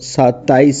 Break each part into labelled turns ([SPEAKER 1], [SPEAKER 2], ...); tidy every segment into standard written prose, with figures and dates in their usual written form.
[SPEAKER 1] 27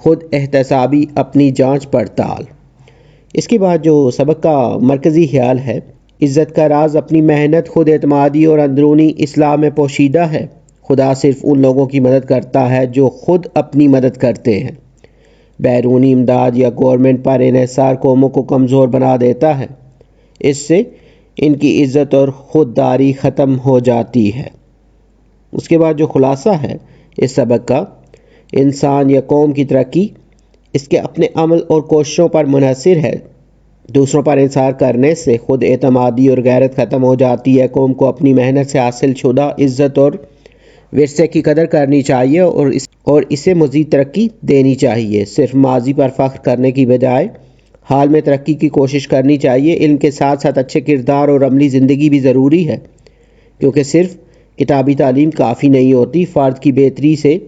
[SPEAKER 1] خود احتسابی، اپنی جانچ پڑتال۔ اس کے بعد جو سبق کا مرکزی خیال ہے، عزت کا راز اپنی محنت، خود اعتمادی اور اندرونی اصلاح میں پوشیدہ ہے۔ خدا صرف ان لوگوں کی مدد کرتا ہے جو خود اپنی مدد کرتے ہیں۔ بیرونی امداد یا گورنمنٹ پر انحصار قوموں کو کمزور بنا دیتا ہے، اس سے ان کی عزت اور خودداری ختم ہو جاتی ہے۔ اس کے بعد جو خلاصہ ہے اس سبق کا، انسان یا قوم کی ترقی اس کے اپنے عمل اور کوششوں پر منحصر ہے۔ دوسروں پر انحصار کرنے سے خود اعتمادی اور غیرت ختم ہو جاتی ہے۔ قوم کو اپنی محنت سے حاصل شدہ عزت اور ورثے کی قدر کرنی چاہیے اور اسے مزید ترقی دینی چاہیے۔ صرف ماضی پر فخر کرنے کی بجائے حال میں ترقی کی کوشش کرنی چاہیے۔ علم کے ساتھ ساتھ اچھے کردار اور عملی زندگی بھی ضروری ہے، کیونکہ صرف کتابی تعلیم کافی نہیں ہوتی۔ فرد کی بہتری سے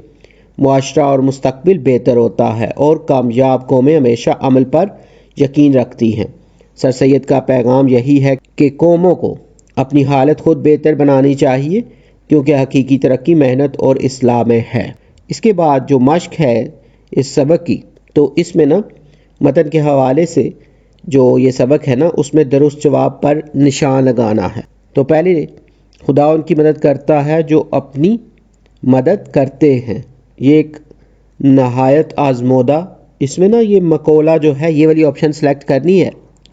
[SPEAKER 1] معاشرہ اور مستقبل بہتر ہوتا ہے، اور کامیاب قومیں ہمیشہ عمل پر یقین رکھتی ہیں۔ سر سید کا پیغام یہی ہے کہ قوموں کو اپنی حالت خود بہتر بنانی چاہیے، کیونکہ حقیقی ترقی محنت اور اصلاح میں ہے۔ اس کے بعد جو مشق ہے اس سبق کی، تو اس میں متن کے حوالے سے جو یہ سبق ہے اس میں درست جواب پر نشان لگانا ہے۔ تو پہلے خدا ان کی مدد کرتا ہے جو اپنی مدد کرتے ہیں، یہ ایک نہایت آزمودہ، اس میں یہ مقولہ جو ہے یہ والی آپشن سلیکٹ کرنی ہے۔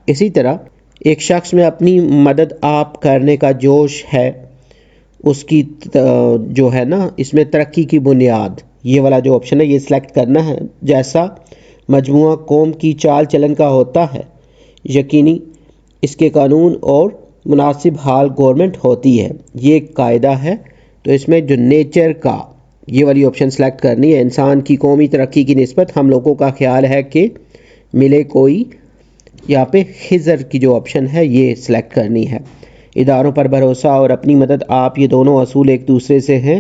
[SPEAKER 1] اسی طرح ایک شخص میں اپنی مدد آپ کرنے کا جوش ہے، اس کی جو ہے اس میں ترقی کی بنیاد، یہ والا جو آپشن ہے یہ سلیکٹ کرنا ہے۔ جیسا مجموعہ قوم کی چال چلن کا ہوتا ہے، یقینی اس کے قانون اور مناسب حال گورنمنٹ ہوتی ہے، یہ ایک قاعدہ ہے۔ تو اس میں جو نیچر کا، یہ والی آپشن سلیکٹ کرنی ہے۔ انسان کی قومی ترقی کی نسبت ہم لوگوں کا خیال ہے کہ ملے کوئی، یہاں پہ خضر کی جو آپشن ہے یہ سلیکٹ کرنی ہے۔ اداروں پر بھروسہ اور اپنی مدد آپ، یہ دونوں اصول ایک دوسرے سے ہیں،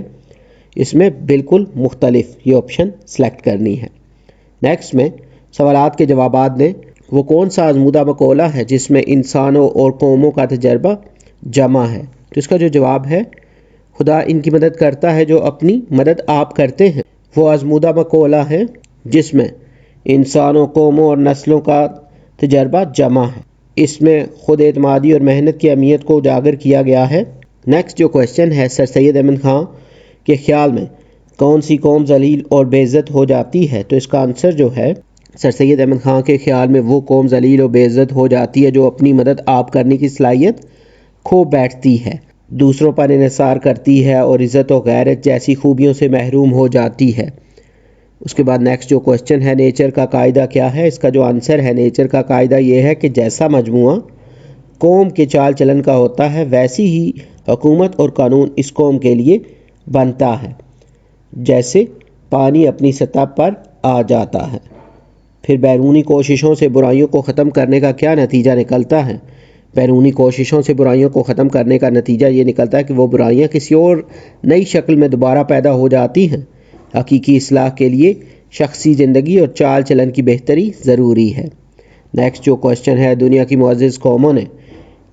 [SPEAKER 1] اس میں بالکل مختلف، یہ آپشن سلیکٹ کرنی ہے۔ نیکسٹ میں سوالات کے جوابات دیں۔ وہ کون سا آزمودہ مقولہ ہے جس میں انسانوں اور قوموں کا تجربہ جمع ہے؟ تو اس کا جو جواب ہے، خدا ان کی مدد کرتا ہے جو اپنی مدد آپ کرتے ہیں۔ وہ آزمودہ مقولہ ہے جس میں انسانوں، قوموں اور نسلوں کا تجربہ جمع ہے۔ اس میں خود اعتمادی اور محنت کی اہمیت کو اجاگر کیا گیا ہے۔ نیکسٹ جو کویشچن ہے، سر سید احمد خان کے خیال میں کون سی قوم ذلیل اور بے عزت ہو جاتی ہے؟ تو اس کا آنسر جو ہے، سر سید احمد خان کے خیال میں وہ قوم ذلیل اور بے عزت ہو جاتی ہے جو اپنی مدد آپ کرنے کی صلاحیت کھو بیٹھتی ہے، دوسروں پر انحصار کرتی ہے اور عزت و غیرت جیسی خوبیوں سے محروم ہو جاتی ہے۔ اس کے بعد نیکسٹ جو کویشچن ہے، نیچر کا قاعدہ کیا ہے؟ اس کا جو آنسر ہے، نیچر کا قاعدہ یہ ہے کہ جیسا مجموعہ قوم کے چال چلن کا ہوتا ہے، ویسی ہی حکومت اور قانون اس قوم کے لیے بنتا ہے، جیسے پانی اپنی سطح پر آ جاتا ہے۔ پھر بیرونی کوششوں سے برائیوں کو ختم کرنے کا کیا نتیجہ نکلتا ہے؟ بیرونی کوششوں سے برائیوں کو ختم کرنے کا نتیجہ یہ نکلتا ہے کہ وہ برائیاں کسی اور نئی شکل میں دوبارہ پیدا ہو جاتی ہیں۔ حقیقی اصلاح کے لیے شخصی زندگی اور چال چلن کی بہتری ضروری ہے۔ نیکسٹ جو کویشچن ہے، دنیا کی معزز قوموں نے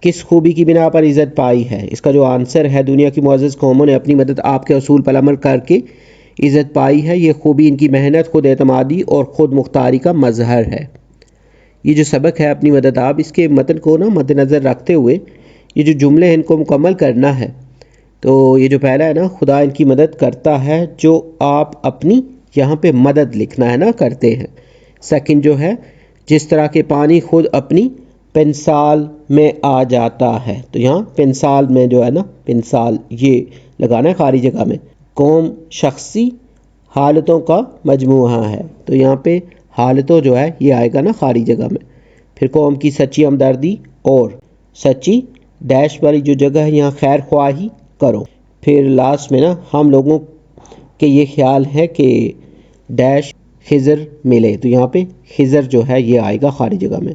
[SPEAKER 1] کس خوبی کی بنا پر عزت پائی ہے؟ اس کا جو آنسر ہے، دنیا کی معزز قوموں نے اپنی مدد آپ کے اصول پر عمل کر کے عزت پائی ہے۔ یہ خوبی ان کی محنت، خود اعتمادی اور خود مختاری کا مظہر ہے۔ یہ جو سبق ہے اپنی مدد آپ، اس کے متن کو مد نظر رکھتے ہوئے یہ جو جملے ہیں ان کو مکمل کرنا ہے۔ تو یہ جو پہلا ہے خدا ان کی مدد کرتا ہے جو آپ اپنی، یہاں پہ مدد لکھنا ہے کرتے ہیں۔ سیکنڈ جو ہے، جس طرح کے پانی خود اپنی پنسال میں آ جاتا ہے، تو یہاں پنسال میں جو ہے پنسال یہ لگانا ہے خالی جگہ میں۔ قوم شخصی حالتوں کا مجموعہ ہے، تو یہاں پہ حالتوں جو ہے یہ آئے گا خالی جگہ میں۔ پھر قوم کی سچی ہمدردی اور سچی ڈیش والی جو جگہ ہے یہاں خیر خواہی کرو۔ پھر لاسٹ میں ہم لوگوں کے یہ خیال ہے کہ ڈیش خضر ملے، تو یہاں پہ خضر جو ہے یہ آئے گا خالی جگہ میں۔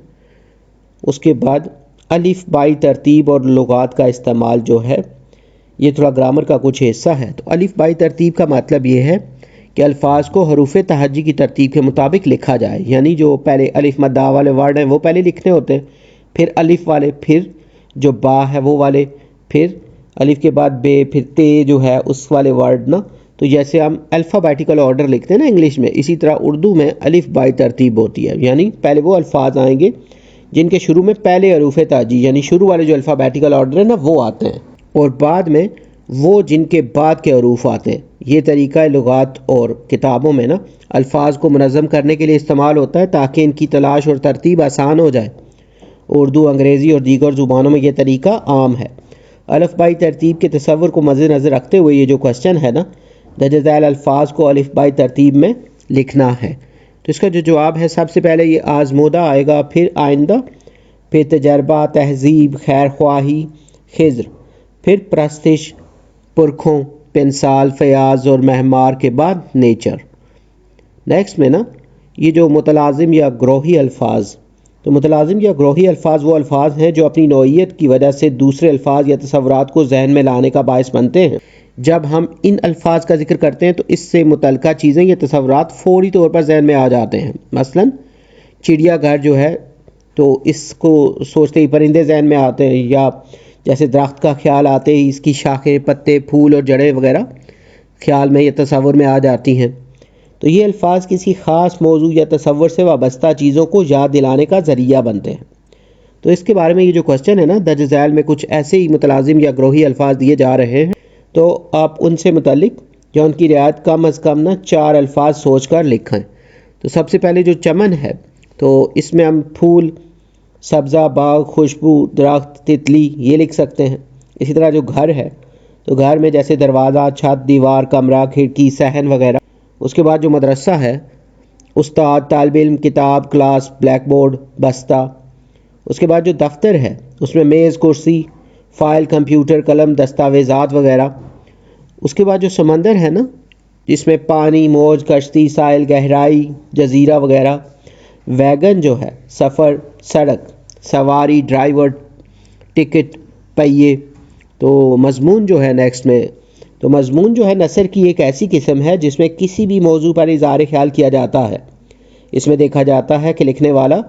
[SPEAKER 1] اس کے بعد الف بائی ترتیب اور لغات کا استعمال جو ہے یہ تھوڑا گرامر کا کچھ حصہ ہے۔ تو الف بائی ترتیب کا مطلب یہ ہے کہ الفاظ کو حروف تہجی کی ترتیب کے مطابق لکھا جائے، یعنی جو پہلے الف مدہ والے ورڈ ہیں وہ پہلے لکھنے ہوتے ہیں، پھر الف والے، پھر جو با ہے وہ والے، پھر الف کے بعد بے، پھر تے جو ہے اس والے ورڈ تو جیسے ہم الفابیٹیکل آرڈر لکھتے ہیں نا انگلش میں، اسی طرح اردو میں الف بائی ترتیب ہوتی ہے، یعنی پہلے وہ الفاظ آئیں گے جن کے شروع میں پہلے حروف تاجی یعنی شروع والے جو الفابیٹیکل آرڈر ہے نا وہ آتے ہیں، اور بعد میں وہ جن کے بعد کے حروف آتے ہیں۔ یہ طریقہ لغات اور کتابوں میں نا الفاظ کو منظم کرنے کے لیے استعمال ہوتا ہے تاکہ ان کی تلاش اور ترتیب آسان ہو جائے۔ اردو، انگریزی اور دیگر زبانوں میں یہ طریقہ عام ہے۔ الف بائی ترتیب کے تصور کو مد نظر رکھتے ہوئے یہ جو کوشچن ہے نا، درج ذیل الفاظ کو الف بائی ترتیب میں لکھنا ہے، تو اس کا جو جواب ہے سب سے پہلے یہ آزمودہ آئے گا، پھر آئندہ، پھر تجربہ، تہذیب، خیر خواہی، خضر، پھر پرستش، پرکھوں، پنسال، فیاض اور مہمار کے بعد نیچر۔ نیکسٹ میں نا یہ جو متلازم یا گروہی الفاظ، تو متلازم یا گروہی الفاظ وہ الفاظ ہیں جو اپنی نوعیت کی وجہ سے دوسرے الفاظ یا تصورات کو ذہن میں لانے کا باعث بنتے ہیں۔ جب ہم ان الفاظ کا ذکر کرتے ہیں تو اس سے متعلقہ چیزیں یا تصورات فوری طور پر ذہن میں آ جاتے ہیں۔ مثلا چڑیا گھر جو ہے تو اس کو سوچتے ہی پرندے ذہن میں آتے ہیں، یا جیسے درخت کا خیال آتے ہی اس کی شاخیں، پتے، پھول اور جڑیں وغیرہ خیال میں یا تصور میں آ جاتی ہیں۔ تو یہ الفاظ کسی خاص موضوع یا تصور سے وابستہ چیزوں کو یاد دلانے کا ذریعہ بنتے ہیں۔ تو اس کے بارے میں یہ جو کوشچن ہے نا، درج ذیل میں کچھ ایسے ہی متلازم یا گروہی الفاظ دیے جا رہے ہیں، تو آپ ان سے متعلق یا ان کی رعایت کم از کم نا 4 الفاظ سوچ کر لکھیں۔ تو سب سے پہلے جو چمن ہے تو اس میں ہم پھول، سبزہ، باغ، خوشبو، درخت، تتلی یہ لکھ سکتے ہیں۔ اسی طرح جو گھر ہے تو گھر میں جیسے دروازہ، چھت، دیوار، کمرہ، کھڑکی، صحن وغیرہ۔ اس کے بعد جو مدرسہ ہے، استاد، طالب علم، کتاب، کلاس، بلیک بورڈ، بستہ۔ اس کے بعد جو دفتر ہے اس میں میز، کرسی، فائل، کمپیوٹر، قلم، دستاویزات وغیرہ۔ اس کے بعد جو سمندر ہے نا، جس میں پانی، موج، کشتی، ساحل، گہرائی، جزیرہ وغیرہ۔ ویگن جو ہے سفر، سڑک، سواری، ڈرائیور، ٹکٹ، پہیے۔ تو مضمون جو ہے نیکسٹ میں، تو مضمون جو ہے نثر کی ایک ایسی قسم ہے جس میں کسی بھی موضوع پر اظہار خیال کیا جاتا ہے۔ اس میں دیکھا جاتا ہے کہ لکھنے والا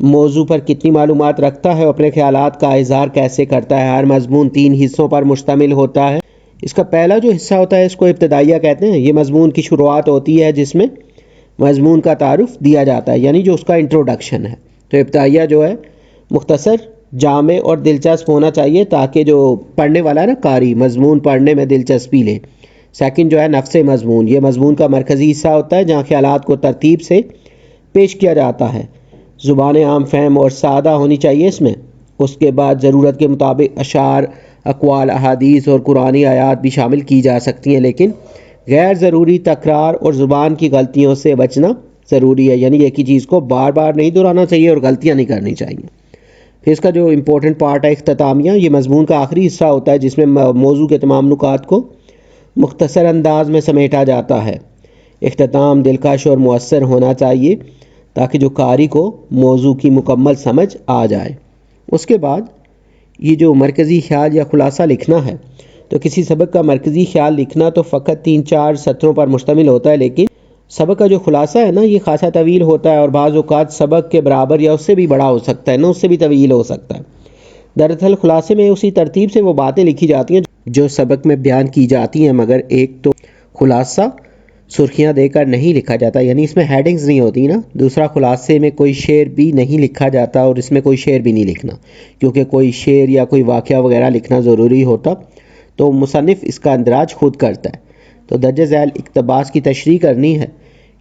[SPEAKER 1] موضوع پر کتنی معلومات رکھتا ہے اور اپنے خیالات کا اظہار کیسے کرتا ہے۔ ہر مضمون 3 حصوں پر مشتمل ہوتا ہے۔ اس کا پہلا جو حصہ ہوتا ہے اس کو ابتدائیہ کہتے ہیں۔ یہ مضمون کی شروعات ہوتی ہے جس میں مضمون کا تعارف دیا جاتا ہے، یعنی جو اس کا انٹروڈکشن ہے۔ تو ابتدائیہ جو ہے مختصر، جامع اور دلچسپ ہونا چاہیے تاکہ جو پڑھنے والا ہے نا قاری، مضمون پڑھنے میں دلچسپی لے۔ سیکنڈ جو ہے نفس مضمون، یہ مضمون کا مرکزی حصہ ہوتا ہے جہاں خیالات کو ترتیب سے پیش کیا جاتا ہے۔ زبان عام فہم اور سادہ ہونی چاہیے اس میں۔ اس کے بعد ضرورت کے مطابق اشعار، اقوال، احادیث اور قرآنی آیات بھی شامل کی جا سکتی ہیں، لیکن غیر ضروری تکرار اور زبان کی غلطیوں سے بچنا ضروری ہے، یعنی ایک ہی چیز کو بار بار نہیں دہرانا چاہیے اور غلطیاں نہیں کرنی چاہیے۔ پھر اس کا جو امپورٹنٹ پارٹ ہے اختتامیہ، یہ مضمون کا آخری حصہ ہوتا ہے جس میں موضوع کے تمام نکات کو مختصر انداز میں سمیٹا جاتا ہے۔ اختتام دلکش اور مؤثر ہونا چاہیے تاکہ جو قاری کو موضوع کی مکمل سمجھ آ جائے۔ اس کے بعد یہ جو مرکزی خیال یا خلاصہ لکھنا ہے، تو کسی سبق کا مرکزی خیال لکھنا تو فقط 3-4 سطروں پر مشتمل ہوتا ہے، لیکن سبق کا جو خلاصہ ہے نا یہ خاصا طویل ہوتا ہے اور بعض اوقات سبق کے برابر یا اس سے بھی بڑا ہو سکتا ہے نا، اس سے بھی طویل ہو سکتا ہے۔ دراصل خلاصے میں اسی ترتیب سے وہ باتیں لکھی جاتی ہیں جو سبق میں بیان کی جاتی ہیں، مگر ایک تو خلاصہ سرخیاں دے کر نہیں لکھا جاتا، یعنی اس میں ہیڈنگز نہیں ہوتی نا۔ دوسرا خلاصے میں کوئی شعر بھی نہیں لکھا جاتا اور اس میں کوئی شعر بھی نہیں لکھنا، کیونکہ کوئی شعر یا کوئی واقعہ وغیرہ لکھنا ضروری ہوتا تو مصنف اس کا اندراج خود کرتا ہے۔ تو درج ذیل اقتباس کی تشریح کرنی ہے،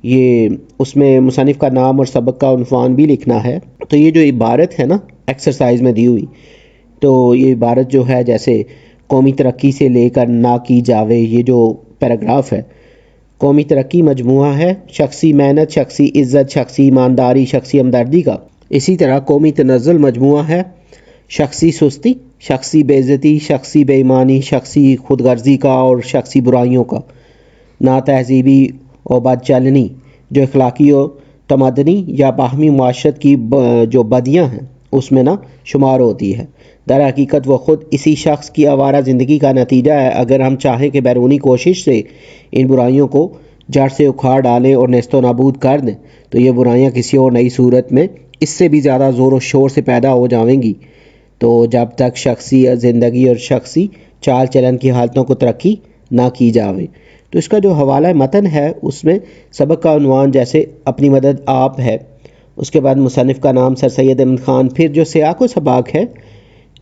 [SPEAKER 1] یہ اس میں مصنف کا نام اور سبق کا عنوان بھی لکھنا ہے۔ تو یہ جو عبارت ہے نا ایکسرسائز میں دی ہوئی، تو یہ عبارت جو ہے جیسے قومی ترقی سے لے کر نہ کی جاوے، یہ جو پیراگراف ہے، قومی ترقی مجموعہ ہے شخصی محنت، شخصی عزت، شخصی ایمانداری، شخصی ہمدردی کا۔ اسی طرح قومی تنزل مجموعہ ہے شخصی سستی، شخصی بے عزتی، شخصی بے ایمانی، شخصی خود غرضی کا اور شخصی برائیوں کا۔ نا تہذیبی اور بد چلنی جو اخلاقی و تمدنی یا باہمی معاشرت کی جو بدیاں ہیں اس میں نہ شمار ہوتی ہے۔ در حقیقت وہ خود اسی شخص کی آوارہ زندگی کا نتیجہ ہے۔ اگر ہم چاہیں کہ بیرونی کوشش سے ان برائیوں کو جڑ سے اکھاڑ ڈالیں اور نیست و نابود کر دیں تو یہ برائیاں کسی اور نئی صورت میں اس سے بھی زیادہ زور و شور سے پیدا ہو جاویں گی۔ تو جب تک شخصی زندگی اور شخصی چال چلن کی حالتوں کو ترقی نہ کی جاوے، تو تو اس کا جو حوالہ متن ہے اس میں سبق کا عنوان جیسے اپنی مدد آپ ہے، اس کے بعد مصنف کا نام سر سید احمد خان، پھر جو سیاق و سباق ہے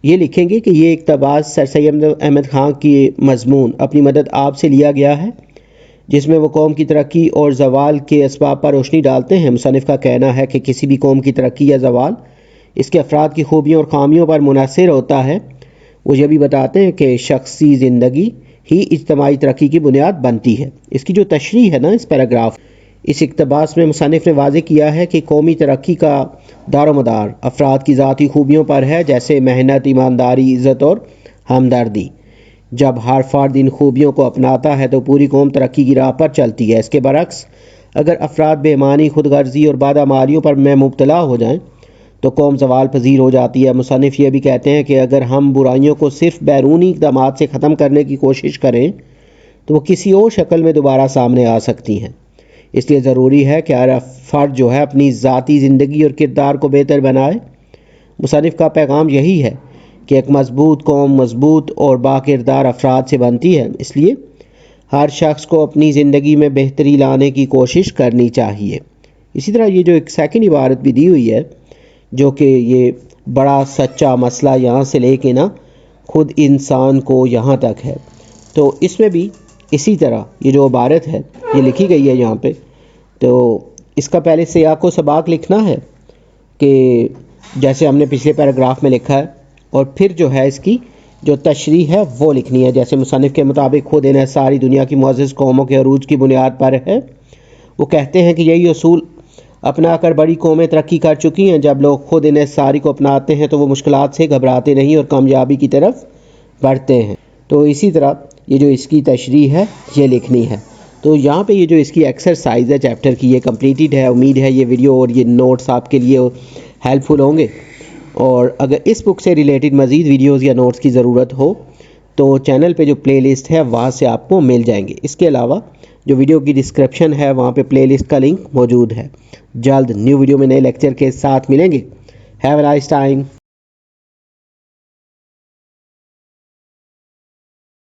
[SPEAKER 1] یہ لکھیں گے کہ یہ اقتباس سر سید احمد خان کی مضمون اپنی مدد آپ سے لیا گیا ہے، جس میں وہ قوم کی ترقی اور زوال کے اسباب پر روشنی ڈالتے ہیں۔ مصنف کا کہنا ہے کہ کسی بھی قوم کی ترقی یا زوال اس کے افراد کی خوبیوں اور خامیوں پر منحصر ہوتا ہے۔ وہ یہ بھی بتاتے ہیں کہ شخصی زندگی ہی اجتماعی ترقی کی بنیاد بنتی ہے۔ اس کی جو تشریح ہے نا اس پیراگراف، اس اقتباس میں مصنف نے واضح کیا ہے کہ قومی ترقی کا دار و مدار افراد کی ذاتی خوبیوں پر ہے، جیسے محنت، ایمانداری، عزت اور ہمدردی۔ جب ہر فرد ان خوبیوں کو اپناتا ہے تو پوری قوم ترقی کی راہ پر چلتی ہے۔ اس کے برعکس اگر افراد بے ایمانی، خود غرضی اور بدعمالیوں پر مبتلا ہو جائیں تو قوم زوال پذیر ہو جاتی ہے۔ مصنف یہ بھی کہتے ہیں کہ اگر ہم برائیوں کو صرف بیرونی اقدامات سے ختم کرنے کی کوشش کریں تو وہ کسی اور شکل میں دوبارہ سامنے آ سکتی ہیں۔ اس لیے ضروری ہے کہ ہر فرد جو ہے اپنی ذاتی زندگی اور کردار کو بہتر بنائے۔ مصنف کا پیغام یہی ہے کہ ایک مضبوط قوم مضبوط اور باکردار افراد سے بنتی ہے، اس لیے ہر شخص کو اپنی زندگی میں بہتری لانے کی کوشش کرنی چاہیے۔ اسی طرح یہ جو ایک سیکنڈ عبارت بھی دی ہوئی ہے جو کہ یہ بڑا سچا مسئلہ یہاں سے لے کے نا خود انسان کو یہاں تک ہے، تو اس میں بھی اسی طرح یہ جو عبارت ہے یہ لکھی گئی ہے یہاں پہ، تو اس کا پہلے سیاق و سباق لکھنا ہے کہ جیسے ہم نے پچھلے پیراگراف میں لکھا ہے، اور پھر جو ہے اس کی جو تشریح ہے وہ لکھنی ہے۔ جیسے مصنف کے مطابق خود انہیں ساری دنیا کی معزز قوموں کے عروج کی بنیاد پر ہے۔ وہ کہتے ہیں کہ یہی اصول اپنا کر بڑی قومیں ترقی کر چکی ہیں۔ جب لوگ خود انہیں ساری کو اپناتے ہیں تو وہ مشکلات سے گھبراتے نہیں اور کامیابی کی طرف بڑھتے ہیں۔ تو اسی طرح یہ جو اس کی تشریح ہے یہ لکھنی ہے۔ تو یہاں پہ یہ جو اس کی ایکسرسائز ہے چیپٹر کی یہ کمپلیٹڈ ہے۔ امید ہے یہ ویڈیو اور یہ نوٹس آپ کے لیے ہیلپ فل ہوں گے، اور اگر اس بک سے ریلیٹڈ مزید ویڈیوز یا نوٹس کی ضرورت ہو تو چینل پہ جو پلے لسٹ ہے وہاں سے آپ کو مل جائیں گے۔ اس کے علاوہ جو ویڈیو کی ڈسکرپشن ہے وہاں پہ پلے لسٹ کا لنک موجود ہے۔ جلد نیو ویڈیو میں نئے لیکچر کے ساتھ ملیں گے۔ Have a nice time.